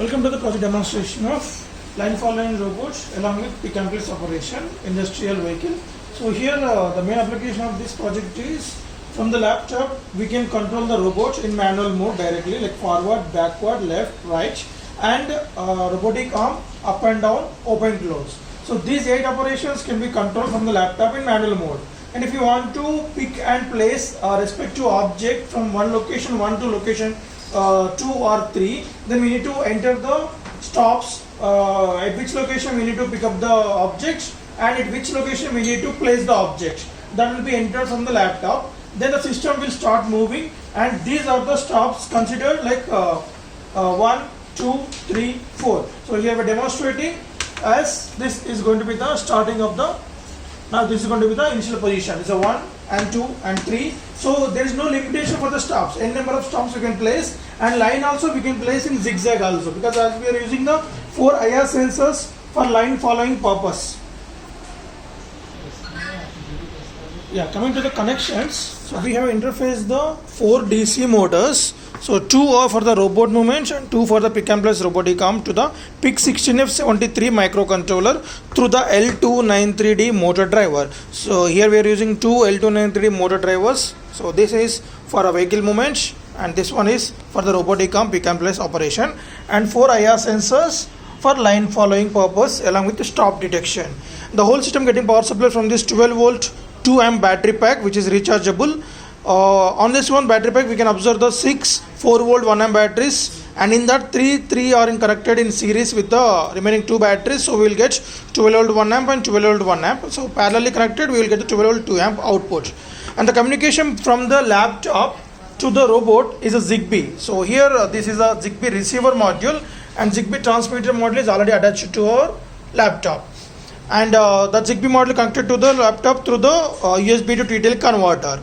Welcome to the project demonstration of line following robots along with pick and place operation industrial vehicle. So here the main application of this project is from the laptop we can control the robot in manual mode directly, like forward, backward, left, right, and robotic arm up and down, open, close. So these 8 operations can be controlled from the laptop in manual mode. And if you want to pick and place respective object from one location 1 to location 2 or 3, then we need to enter the stops at which location we need to pick up the objects and at which location we need to place the object. That will be entered from the laptop. Then the system will start moving, and these are the stops considered like 1, 2, 3, 4. So here we are demonstrating as this is going to be the starting of the, now this is going to be the initial position. It's a 1 and 2 and 3. So there is no limitation for the stops. N number of stops we can place, and line also we can place in zigzag also, because as we are using the 4 IR sensors for line following purpose. Yeah, coming to the connections, so we have interfaced the 4 DC motors. So 2 are for the robot movements and 2 for the pick and place robotic arm to the PIC16F73 microcontroller through the L293D motor driver. So here we are using 2 L293D motor drivers. So this is for a vehicle movement and this one is for the robotic arm pick and place operation, and 4 IR sensors for line following purpose along with the stop detection. The whole system getting power supply from this 12 volt 2 amp battery pack which is rechargeable. On this one battery pack we can observe the 6 4 volt 1 amp batteries, and in that 3 are connected in series with the remaining 2 batteries. So we will get 12 volt 1 amp and 12 volt 1 amp. So parallelly connected we will get the 12 volt 2 amp output. And the communication from the laptop to the robot is a zigbee. So here this is a zigbee receiver module, and zigbee transmitter module is already attached to our laptop. And that zigbee module connected to the laptop through the USB to TTL converter.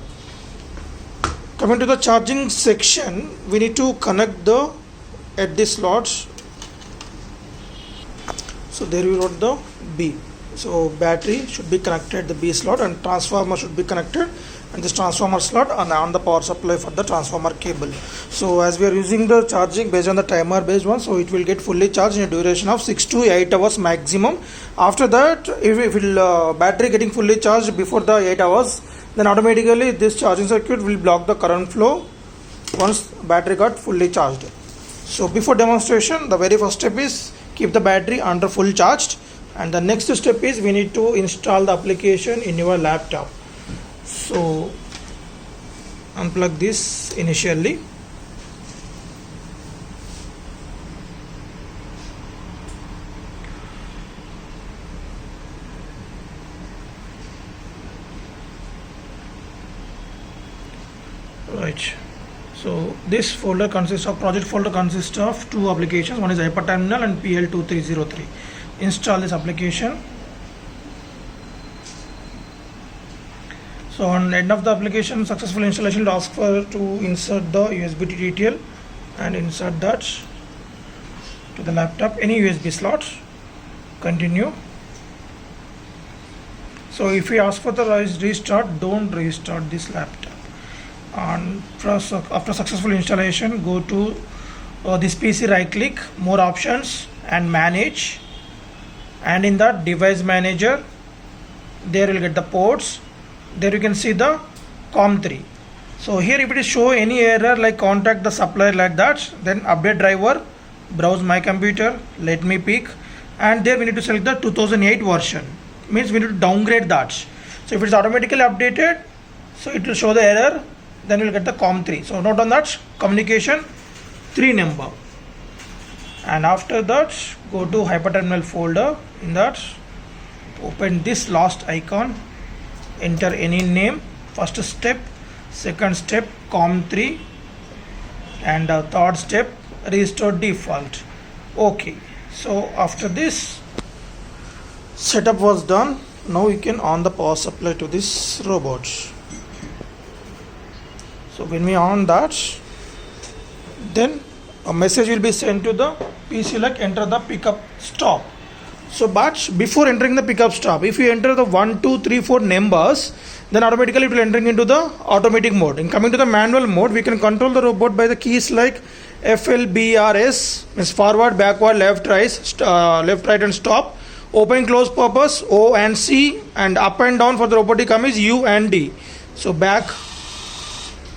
Coming to the charging section, we need to connect the at this slots. So there we wrote the B. So battery should be connected at the B slot, and transformer should be connected and this transformer slot on the power supply for the transformer cable. So as we are using the charging based on the timer based one, so it will get fully charged in a duration of 6 to 8 hours maximum. After that, if battery getting fully charged before the 8 hours, then automatically this charging circuit will block the current flow once battery got fully charged. So before demonstration, the very first step is keep the battery under full charged, and the next step is we need to install the application in your laptop. So unplug this initially. Right. So this folder consists of project folder consists of 2 applications. One is hyperterminal and PL2303. Install this application. So on end of the application, successful installation will ask for to insert the USB to TTL and insert that to the laptop, any USB slot. Continue. So if we ask for the restart, don't restart this laptop. And after successful installation, go to this PC, right click, more options and manage, and in that device manager there will get the ports. There you can see the COM3. So here if it is show any error like contact the supplier like that, then update driver, browse my computer, let me pick, and there we need to select the 2008 version, means we need to downgrade that. So if it is automatically updated, so it will show the error, then we'll get the COM3. So note on that communication 3 number, and after that go to hyperterminal folder. In that open this last icon, enter any name, first step, second step COM3, and third step restore default. Okay, so after this setup was done, now we can on the power supply to this robot. So when we on that, then a message will be sent to the PC like enter the pickup stop. So but before entering the pickup stop, if you enter the 1, 2, 3, 4 numbers, then automatically it will entering into the automatic mode. In coming to the manual mode, we can control the robot by the keys like FLBRS means forward, backward, left, right and stop. Open close purpose O and C, and up and down for the robotic arm is U and D. So back,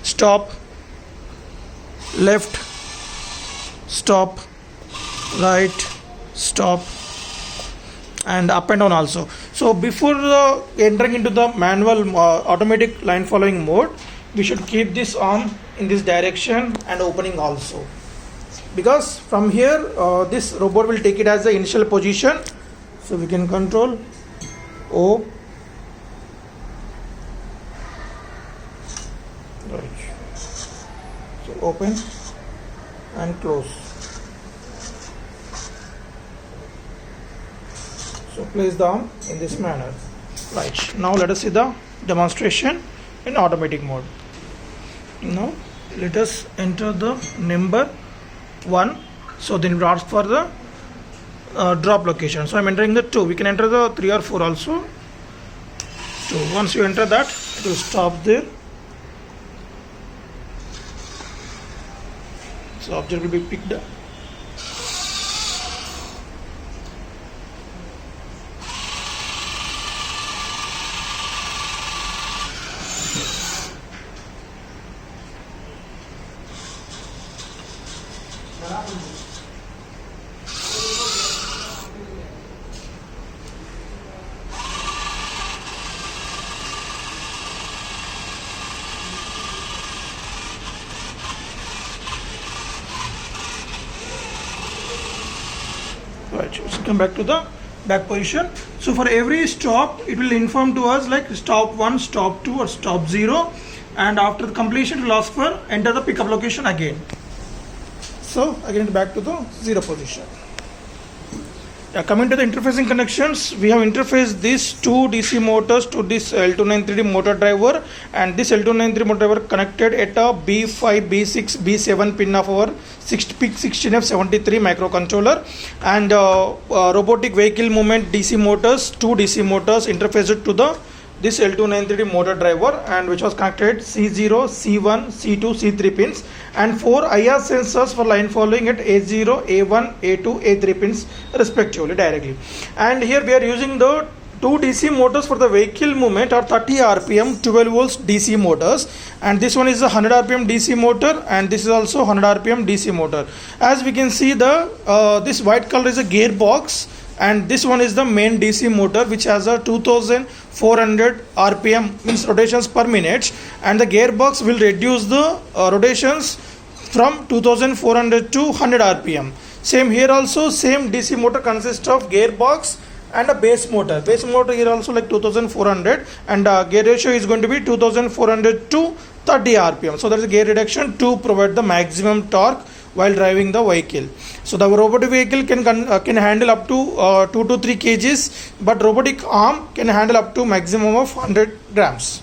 stop, left, stop, right, stop, and up and down also. So before entering into the manual automatic line following mode, we should keep this arm in this direction and opening also, because from here this robot will take it as the initial position. So we can control O, right, so open and close. So place the arm in this manner. Right, now let us see the demonstration in automatic mode. Now let us enter the number 1. So then it asks for the drop location. So I'm entering the 2. We can enter the 3 or 4 also. 2. Once you enter that, it will stop there. So object will be picked up. Right, so come back to the back position. So for every stop, it will inform to us like stop 1, stop 2 or stop 0, and after the completion it will ask for enter the pickup location again. So again back to the 0 position. Coming to the interfacing connections, we have interfaced these two DC motors to this L293 motor driver, and this L293 motor driver connected at a B5, B6, B7 pin of our PIC 16F73 microcontroller, and robotic vehicle movement DC motors, two DC motors interfaced to this L293 motor driver, and which was connected C0, C1, C2, C3 pins, and 4 IR sensors for line following at A0, A1, A2, A3 pins respectively directly. And here we are using the two DC motors for the vehicle movement are 30 RPM 12 volts DC motors, and this one is a 100 RPM DC motor, and this is also 100 RPM DC motor. As we can see, the this white color is a gearbox, and this one is the main DC motor which has a 2400 RPM means rotations per minute, and the gearbox will reduce the rotations from 2400 to 100 RPM. Same here also, same DC motor consists of gearbox and a base motor. Base motor here also like 2400, and gear ratio is going to be 2400 to 30 RPM. So there is a gear reduction to provide the maximum torque while driving the vehicle. So the robotic vehicle can handle up to 2 to 3 kgs, but robotic arm can handle up to maximum of 100 grams.